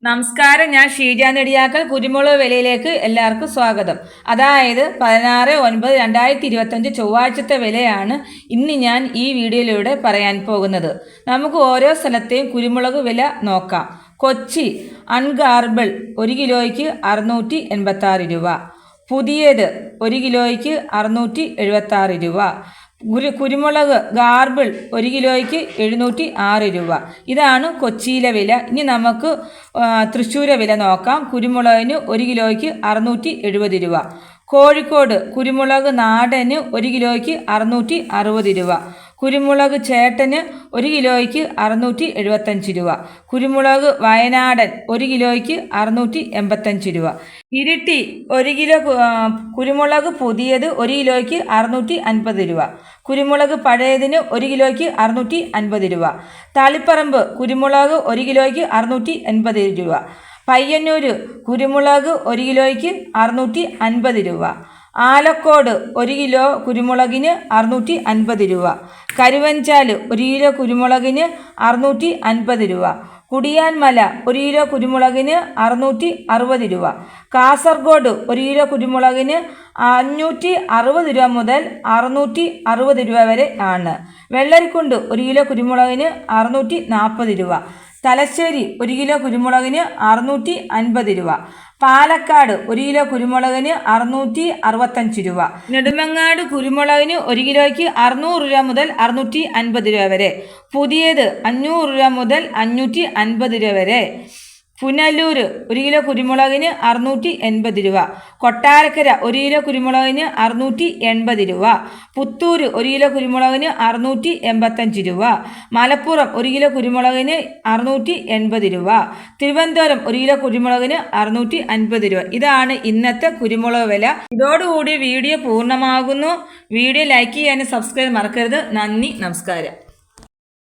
നമസ്കാരം, ഞാൻ ഷീജ നെടിയാക്കൽ. കുരുമുളക് വിലയിലേക്ക് എല്ലാവർക്കും സ്വാഗതം. അതായത് 16/9/2025 ചൊവ്വാഴ്ചത്തെ വിലയാണ് ഇന്ന് ഞാൻ ഈ വീഡിയോയിലൂടെ പറയാൻ പോകുന്നത്. നമുക്ക് ഓരോ സ്ഥലത്തെയും കുരുമുളക് വില നോക്കാം. കൊച്ചി അൺഗാർബിൾ 1 കിലോയ്ക്ക് 686 രൂപ. പുതിയത് 1 കിലോയ്ക്ക് 676 രൂപ. കുരുമുളക് ഗാർബിൾ 1 കിലോയ്ക്ക് 706 രൂപ. ഇതാണ് കൊച്ചിയിലെ വില. ഇനി നമുക്ക് തൃശ്ശൂരെ വില നോക്കാം. കുരുമുളകിന് 1 കിലോയ്ക്ക് 670 രൂപ. കോഴിക്കോട് കുരുമുളക് നാടന് 1 കിലോയ്ക്ക് 660 രൂപ. കുരുമുളക് ചേട്ടന് 1 കിലോയ്ക്ക് 675 രൂപ. കുരുമുളക് വയനാടൻ 1 കിലോയ്ക്ക് 685 രൂപ. ഇരിട്ടി 1 കിലോ കുരുമുളക് പുതിയത് 1 കിലോയ്ക്ക് 650 രൂപ. കുരുമുളക് പഴയതിന് 1 കിലോയ്ക്ക് 650 രൂപ. തളിപ്പറമ്പ് കുരുമുളക് 1 കിലോയ്ക്ക് 680 രൂപ. പയ്യന്നൂർ കുരുമുളക് 1 കിലോയ്ക്ക് 650 രൂപ. ആലക്കോട് 1 കിലോ കുരുമുളകിന് 650 രൂപ. കരുവഞ്ചാൽ 1 കിലോ കുരുമുളകിന് 650 രൂപ. കുടിയാൻമല 1 കിലോ കുരുമുളകിന് 660 രൂപ. കാസർഗോഡ് 1 കിലോ കുരുമുളകിന് 560 രൂപ മുതൽ 660 രൂപ വരെ ആണ്. വെള്ളരിക്കുണ്ട് 1 കിലോ കുരുമുളകിന് 640 രൂപ. തലശ്ശേരി 1 കിലോ കുരുമുളകിന് 650 രൂപ. പാലക്കാട് 1 കിലോ കുരുമുളകിന് 665 രൂപ. നെടുമങ്ങാട് കുരുമുളകിന് 1 കിലോയ്ക്ക് 600 രൂപ മുതൽ 650 രൂപ വരെ. പുതിയത് 500 രൂപ മുതൽ 550 രൂപ വരെ. പുനലൂർ 1 കിലോ കുരുമുളകിന് 680 രൂപ. കൊട്ടാരക്കര 1 കിലോ കുരുമുളകിന് 680 രൂപ. പുത്തൂർ 1 കിലോ കുരുമുളകിന് 685 രൂപ. മലപ്പുറം 1 കിലോ കുരുമുളകിന് 680 രൂപ. തിരുവനന്തപുരം 1 കിലോ കുരുമുളകിന് 650 രൂപ. ഇതാണ് ഇന്നത്തെ കുരുമുളക് വില. ഇതോടുകൂടി വീഡിയോ പൂർണ്ണമാകുന്നു. വീഡിയോ ലൈക്ക് ചെയ്യാനും സബ്സ്ക്രൈബ് മറക്കരുത്. നന്ദി, നമസ്കാരം.